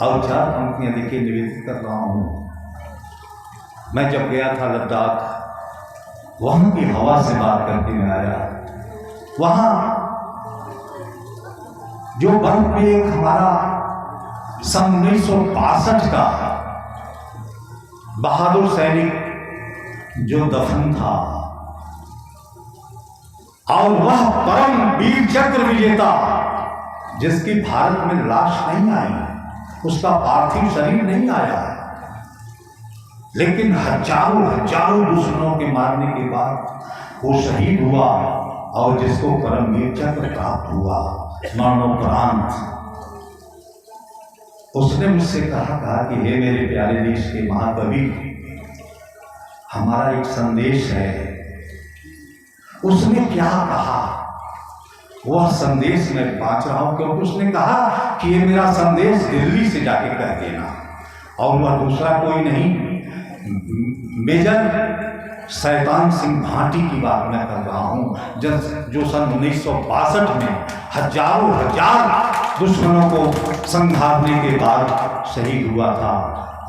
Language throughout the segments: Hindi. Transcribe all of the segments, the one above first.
और 4 पंक्तियां देखिए निवेदित कर रहा हूँ। मैं जब गया था लद्दाख, वहाँ की हवा से बात करके मैं आया। वहाँ जो बर्फ पे एक हमारा सन 1962 का बहादुर सैनिक जो दफन था, और वह परम वीर चक्र विजेता जिसकी भारत में लाश नहीं आई, उसका पार्थिव शरीर नहीं आया, लेकिन हजारों दुश्मनों के मारने के बाद वो शहीद हुआ और जिसको परम वीर चक्र प्राप्त हुआ मरणोपरांत, उसने मुझसे कहा कि हे मेरे प्यारे देश के महाकवि, हमारा एक संदेश है। उसने क्या कहा, वह संदेश मैं बांट रहा हूं, क्योंकि उसने कहा कि ये मेरा संदेश दिल्ली से जाके कह देना, और वह दूसरा कोई नहीं, मेजर शैतान सिंह भाटी की बात मैं कर रहा हूं, जो सन 1962 में हजार दुश्मनों को संघारने के बाद शहीद हुआ था।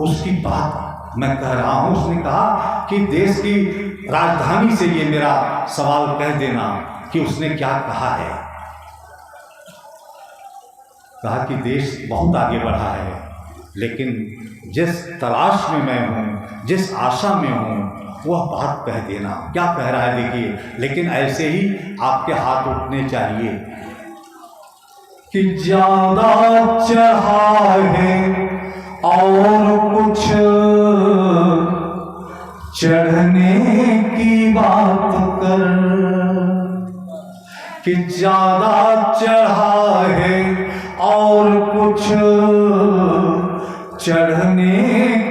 उसकी बात मैं कह रहा हूं। उसने कहा कि देश की राजधानी से ये मेरा सवाल कह देना कि उसने क्या कहा है। कहा कि देश बहुत आगे बढ़ा है, लेकिन जिस तलाश में मैं हूं, जिस आशा में हूं, वह बात कह देना। क्या कह रहा है देखिए, लेकिन ऐसे ही आपके हाथ उठने चाहिए कि ज्यादा चाहा है और कुछ चढ़ने की बात कर, कि ज्यादा चढ़ा है और कुछ चढ़ने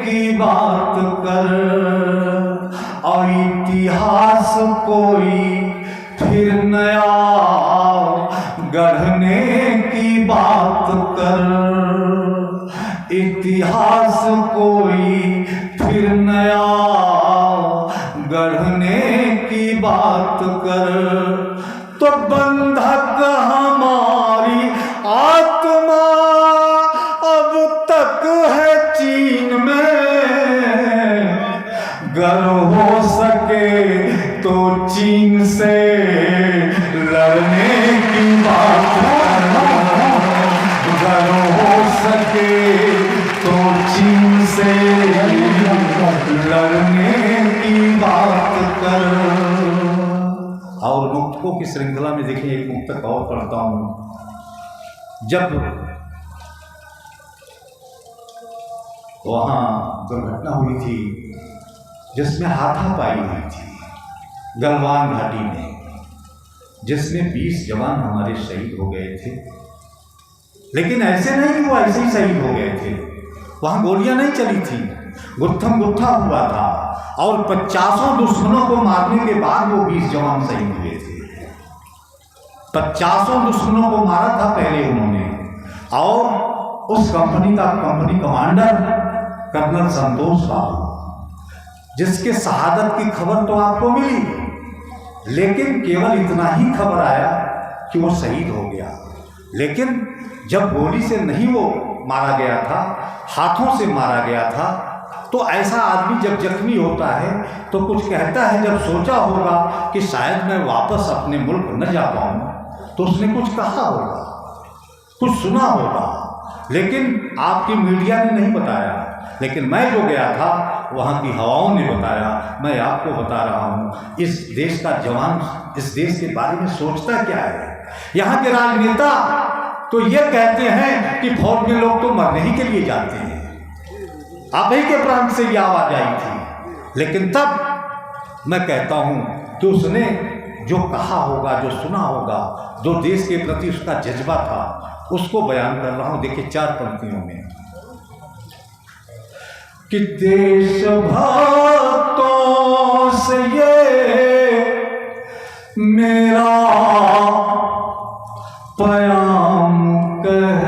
की बात कर, और इतिहास कोई फिर नया गढ़ने की बात कर, इतिहास कोई फिर नया गढ़ने की बात कर, तो बंधक हमारी आत्मा अब तक है चीन में, गर हो सके तो चीन से लड़ने की बात कर, गर हो सके तो चीन से लड़ने की बात कर। और मुक्तकों की श्रृंखला में देखिए एक मुक्तक और पढ़ता हूं। जब वहां दुर्घटना हुई थी जिसमें हाथापाई हुई थी गलवान घाटी में, जिसमें 20 जवान हमारे शहीद हो गए थे, लेकिन ऐसे नहीं वो ऐसे ही शहीद हो गए थे, वहां गोलियां नहीं चली थी, गुत्थम गुत्था हुआ था, और 50 दुश्मनों को मारने के बाद वो 20 जवान शहीद हुए थे। 50 दुश्मनों को मारा था पहले उन्होंने, और उस कंपनी का कंपनी कमांडर कर्नल संतोष बाबू, जिसके शहादत की खबर तो आपको मिली, लेकिन केवल इतना ही खबर आया कि वो शहीद हो गया। लेकिन जब गोली से नहीं वो मारा गया था, हाथों से मारा गया था, तो ऐसा आदमी जब जख्मी होता है तो कुछ कहता है, जब सोचा होगा कि शायद मैं वापस अपने मुल्क न जा पाऊं, तो उसने कुछ कहा होगा, कुछ सुना होगा, लेकिन आपकी मीडिया ने नहीं बताया। लेकिन मैं जो गया था वहाँ की हवाओं ने बताया। मैं आपको बता रहा हूँ, इस देश का जवान इस देश के बारे में सोचता क्या है। यहाँ के राजनेता तो ये कहते हैं कि फौज में लोग तो मरने ही के लिए जाते हैं। आप ही के प्रांत से ये आवाज आई थी, लेकिन तब मैं कहता हूँ कि उसने जो कहा होगा, जो सुना होगा, जो देश के प्रति उसका जज्बा था, उसको बयान कर रहा हूँ। देखिए 4 पंक्तियों में कि देश भक्तों से ये मेरा प्याम कह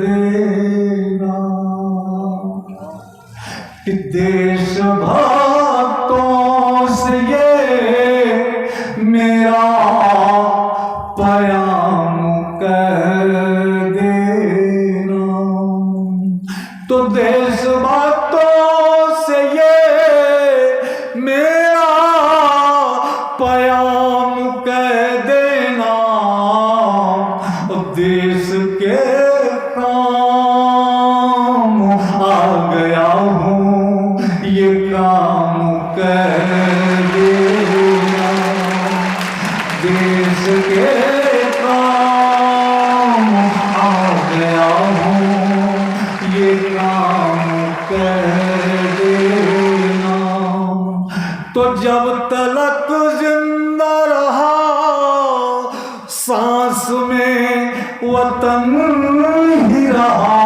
देना, कि देश भक्तों से ये मेरा प्याम कह देना, तो देश बातों से ये मेरा प्याम कह देना, देश के काम आ गया हूँ, ये काम कह देना, देश के काम आ गया हूँ, ये काम कह देना। तो जब तलक जिंदा रहा सांस में वतन ही रहा,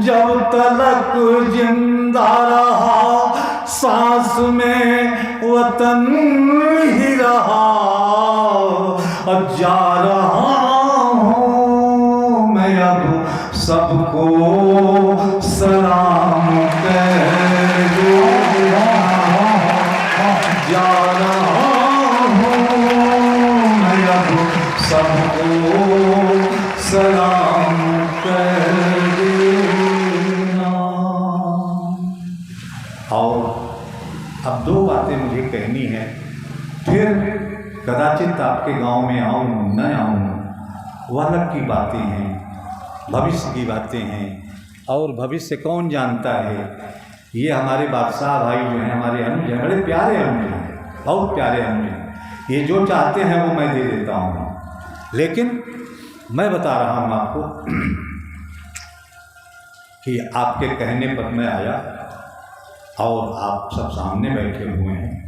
जब तलक जिंदा रहा सांस में वतन ही रहा, अब जा रहा हूँ मैं अब सबको सलाम कह दूंगा, जा रहा हूँ मैं अब सबको सलाम कह देना। और अब दो बातें मुझे कहनी है, फिर कदाचित आपके गांव में आऊँ न आऊँ, वह अलग की बातें हैं, भविष्य की बातें हैं, और भविष्य कौन जानता है। ये हमारे बादशाह भाई जो हैं, हमारे अनुज हैं, बड़े प्यारे अनुज हैं, बहुत प्यारे अनुज हैं, ये जो चाहते हैं वो मैं दे देता हूँ। लेकिन मैं बता रहा हूँ आपको कि आपके कहने पर मैं आया और आप सब सामने बैठे हुए हैं,